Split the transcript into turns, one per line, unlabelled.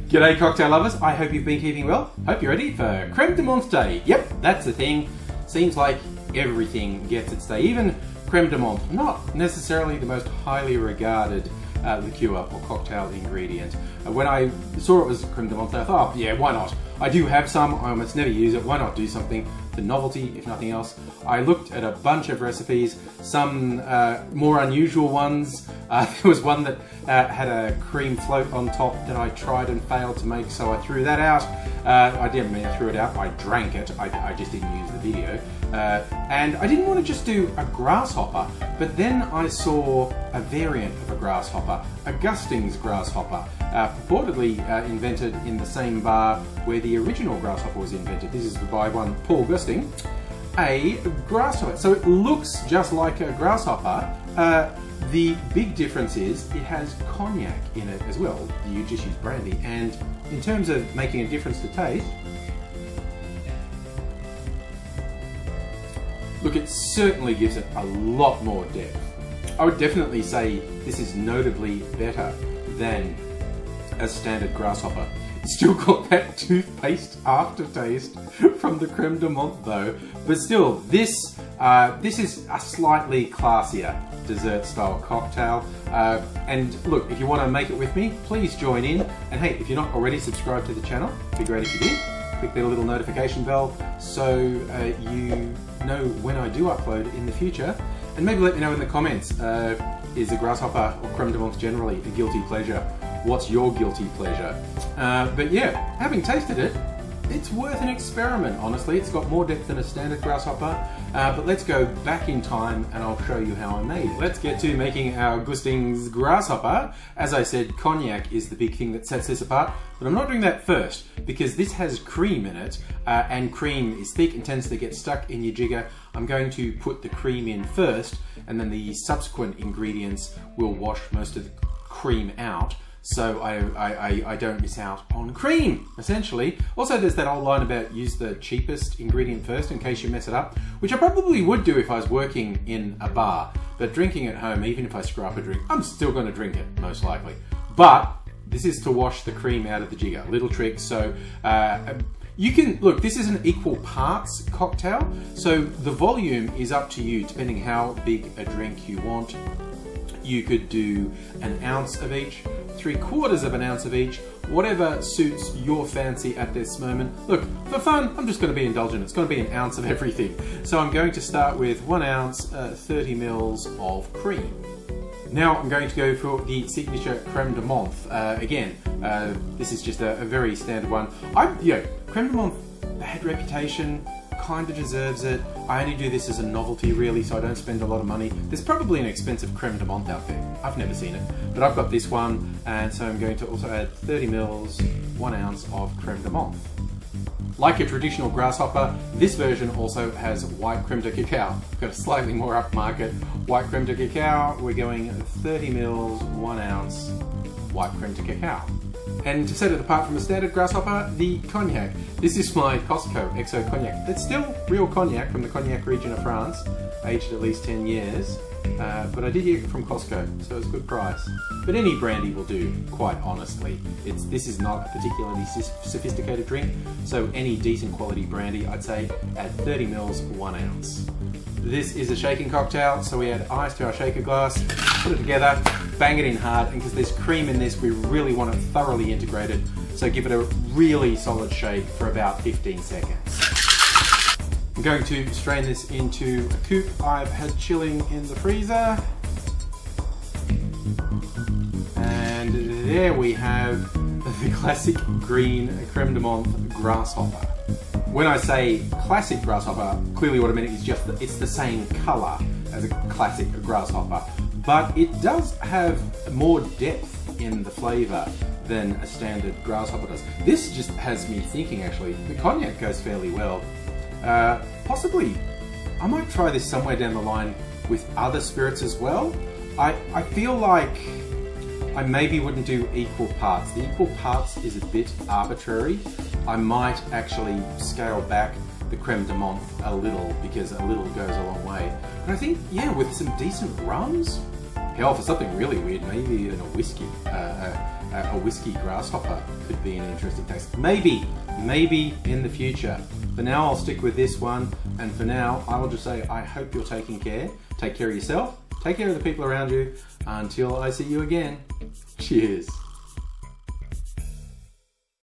G'day cocktail lovers, I hope you've been keeping well. Hope you're ready for Creme de Menthe Day. Yep, that's the thing. Seems like everything gets its day, even Creme de Menthe. Not necessarily the most highly regarded liqueur or cocktail ingredient. When I saw it was Creme de Menthe, I thought, oh, yeah, why not? I do have some, I almost never use it, why not do something for novelty, if nothing else? I looked at a bunch of recipes, some more unusual ones. There was one that had a cream float on top that I tried and failed to make, so I threw that out. I didn't mean I threw it out, I drank it, I just didn't use the video. And I didn't want to just do a grasshopper, but then I saw a variant of a grasshopper, a Gustings grasshopper, purportedly invented in the same bar where the original grasshopper was invented. This is by one Paul Gusting, a grasshopper. So it looks just like a grasshopper. The big difference is it has cognac in it as well. You just use brandy, and in terms of making a difference to taste, look, it certainly gives it a lot more depth. I would definitely say this is notably better than a standard grasshopper. It's still got that toothpaste aftertaste from the Creme de Menthe though, but still, this is a slightly classier dessert style cocktail. And look, if you want to make it with me, please join in. And hey, if you're not already subscribed to the channel, it'd be great if you did. Click that little notification bell so you know when I do upload in the future. And maybe let me know in the comments, is a grasshopper or Creme de Menthe generally a guilty pleasure? What's your guilty pleasure? But yeah, having tasted it, it's worth an experiment, honestly. It's got more depth than a standard grasshopper. But let's go back in time and I'll show you how I made it. Let's get to making our Gustings grasshopper. As I said, cognac is the big thing that sets this apart, but I'm not doing that first because this has cream in it, and cream is thick and tends to get stuck in your jigger. I'm going to put the cream in first, and then the subsequent ingredients will wash most of the cream out, so I don't miss out on cream, essentially. Also, there's that old line about use the cheapest ingredient first in case you mess it up, which I probably would do if I was working in a bar. But drinking at home, even if I screw up a drink, I'm still going to drink it, most likely. But this is to wash the cream out of the jigger. Little trick. So you can, look, this is an equal parts cocktail, so the volume is up to you depending how big a drink you want. You could do an ounce of each, 3/4 of an ounce of each, whatever suits your fancy at this moment. Look, for fun, I'm just going to be indulgent. It's going to be an ounce of everything. So I'm going to start with 1 ounce, 30 mils of cream. Now I'm going to go for the signature Creme de Menthe. Again, this is just a very standard one. Creme de Menthe, bad reputation, kind of deserves it. I only do this as a novelty really, so I don't spend a lot of money. There's probably an expensive Creme de Menthe out there. I've never seen it, but I've got this one, and so I'm going to also add 30 mils, 1 ounce of Creme de Menthe. Like a traditional grasshopper, this version also has white creme de cacao. Got a slightly more upmarket white creme de cacao. We're going 30 mils, 1 ounce white creme de cacao. And to set it apart from a standard grasshopper, the cognac. This is my Costco XO cognac. It's still real cognac from the Cognac region of France, aged at least 10 years. But I did get it from Costco, so it's a good price. But any brandy will do, quite honestly. This is not a particularly sophisticated drink, so any decent quality brandy, I'd say add 30 mils, 1 ounce. This is a shaking cocktail, so we add ice to our shaker glass, put it together, bang it in hard, and because there's cream in this, we really want it thoroughly integrated, so give it a really solid shake for about 15 seconds. I'm going to strain this into a coupe I've had chilling in the freezer. And there we have the classic green Creme de Menthe grasshopper. When I say classic grasshopper, clearly what I mean is just that it's the same colour as a classic grasshopper, but it does have more depth in the flavour than a standard grasshopper does. This just has me thinking actually, the cognac goes fairly well. Possibly, I might try this somewhere down the line with other spirits as well. I feel like I maybe wouldn't do equal parts. The equal parts is a bit arbitrary. I might actually scale back the Creme de Menthe a little because a little goes a long way. But I think, yeah, with some decent rums, hell, for something really weird, maybe even a whiskey. a whiskey grasshopper could be an interesting taste. Maybe in the future. For now, I'll stick with this one, and for now, I will just say I hope you're taking care. Take care of yourself, take care of the people around you. Until I see you again, cheers.